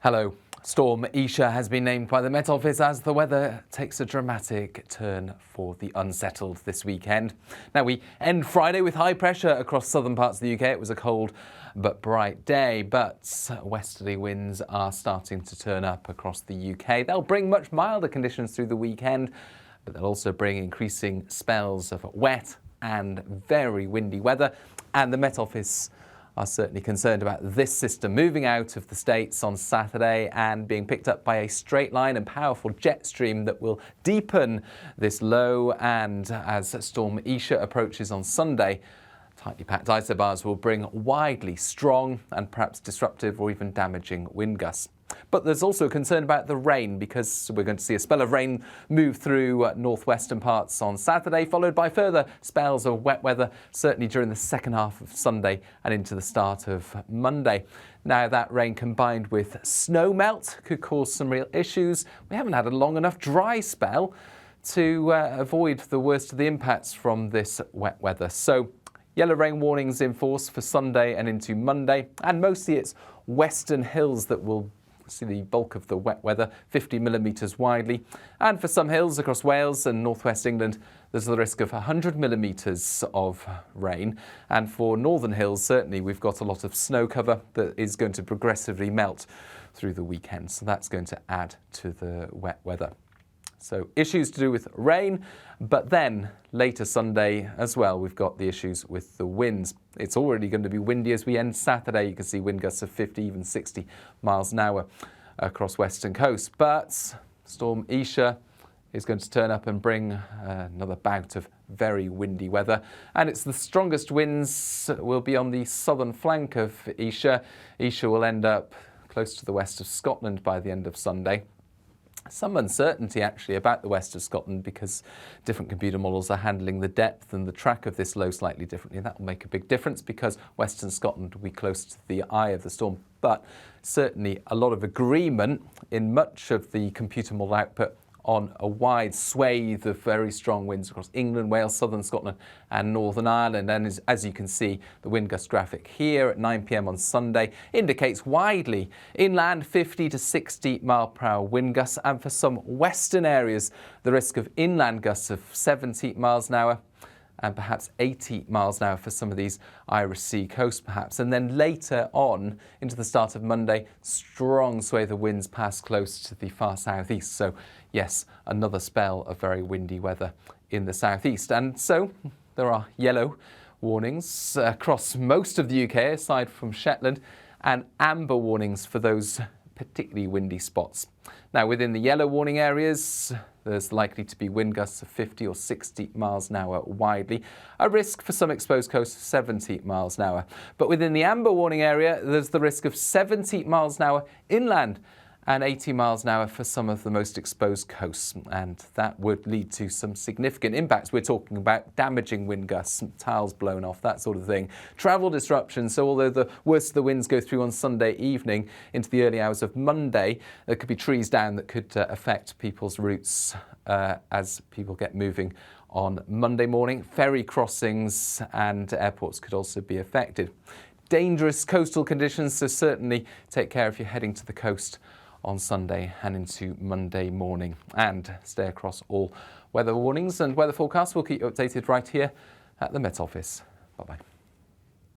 Hello. Storm Isha has been named by the Met Office as the weather takes a dramatic turn for the unsettled this weekend. Now, we end Friday with high pressure across southern parts of the UK. It was a cold but bright day, but westerly winds are starting to turn up across the UK. They'll bring much milder conditions through the weekend, but they'll also bring increasing spells of wet and very windy weather. And the Met Office are certainly concerned about this system moving out of the States on Saturday and being picked up by a straight line and powerful jet stream that will deepen this low. And as Storm Isha approaches on Sunday, tightly packed isobars will bring widely strong and perhaps disruptive or even damaging wind gusts. But there's also concern about the rain, because we're going to see a spell of rain move through northwestern parts on Saturday, followed by further spells of wet weather, certainly during the second half of Sunday and into the start of Monday. Now, that rain combined with snow melt could cause some real issues. We haven't had a long enough dry spell to avoid the worst of the impacts from this wet weather. So yellow rain warnings in force for Sunday and into Monday, and mostly it's western hills that will see the bulk of the wet weather, 50 millimetres widely. And for some hills across Wales and northwest England, there's the risk of 100 millimetres of rain. And for northern hills, certainly we've got a lot of snow cover that is going to progressively melt through the weekend. So that's going to add to the wet weather. So issues to do with rain, but then later Sunday as well, we've got the issues with the winds. It's already going to be windy as we end Saturday. You can see wind gusts of 50, even 60 miles an hour across western coast. But Storm Isha is going to turn up and bring another bout of very windy weather. And it's the strongest winds will be on the southern flank of Isha. Isha will end up close to the west of Scotland by the end of Sunday. Some uncertainty actually about the west of Scotland, because different computer models are handling the depth and the track of this low slightly differently. That will make a big difference because western Scotland will be close to the eye of the storm. But certainly a lot of agreement in much of the computer model output on a wide swathe of very strong winds across England, Wales, southern Scotland and Northern Ireland. And as you can see, the wind gust graphic here at 9 p.m. on Sunday indicates widely inland 50 to 60 mile per hour wind gusts, and for some western areas the risk of inland gusts of 70 miles an hour and perhaps 80 miles an hour for some of these Irish Sea coasts perhaps. And then later on into the start of Monday, strong swathe of winds pass close to the far southeast. So yes, another spell of very windy weather in the southeast. And so there are yellow warnings across most of the UK aside from Shetland, and amber warnings for those particularly windy spots. Now, within the yellow warning areas, there's likely to be wind gusts of 50 or 60 miles an hour widely, a risk for some exposed coasts of 70 miles an hour. But within the amber warning area, there's the risk of 70 miles an hour inland and 80 miles an hour for some of the most exposed coasts. And that would lead to some significant impacts. We're talking about damaging wind gusts, tiles blown off, that sort of thing. Travel disruptions. So although the worst of the winds go through on Sunday evening into the early hours of Monday, there could be trees down that could affect people's routes as people get moving on Monday morning. Ferry crossings and airports could also be affected. Dangerous coastal conditions, so certainly take care if you're heading to the coast on Sunday and into Monday morning. And stay across all weather warnings and weather forecasts. We'll keep you updated right here at the Met Office. Bye-bye.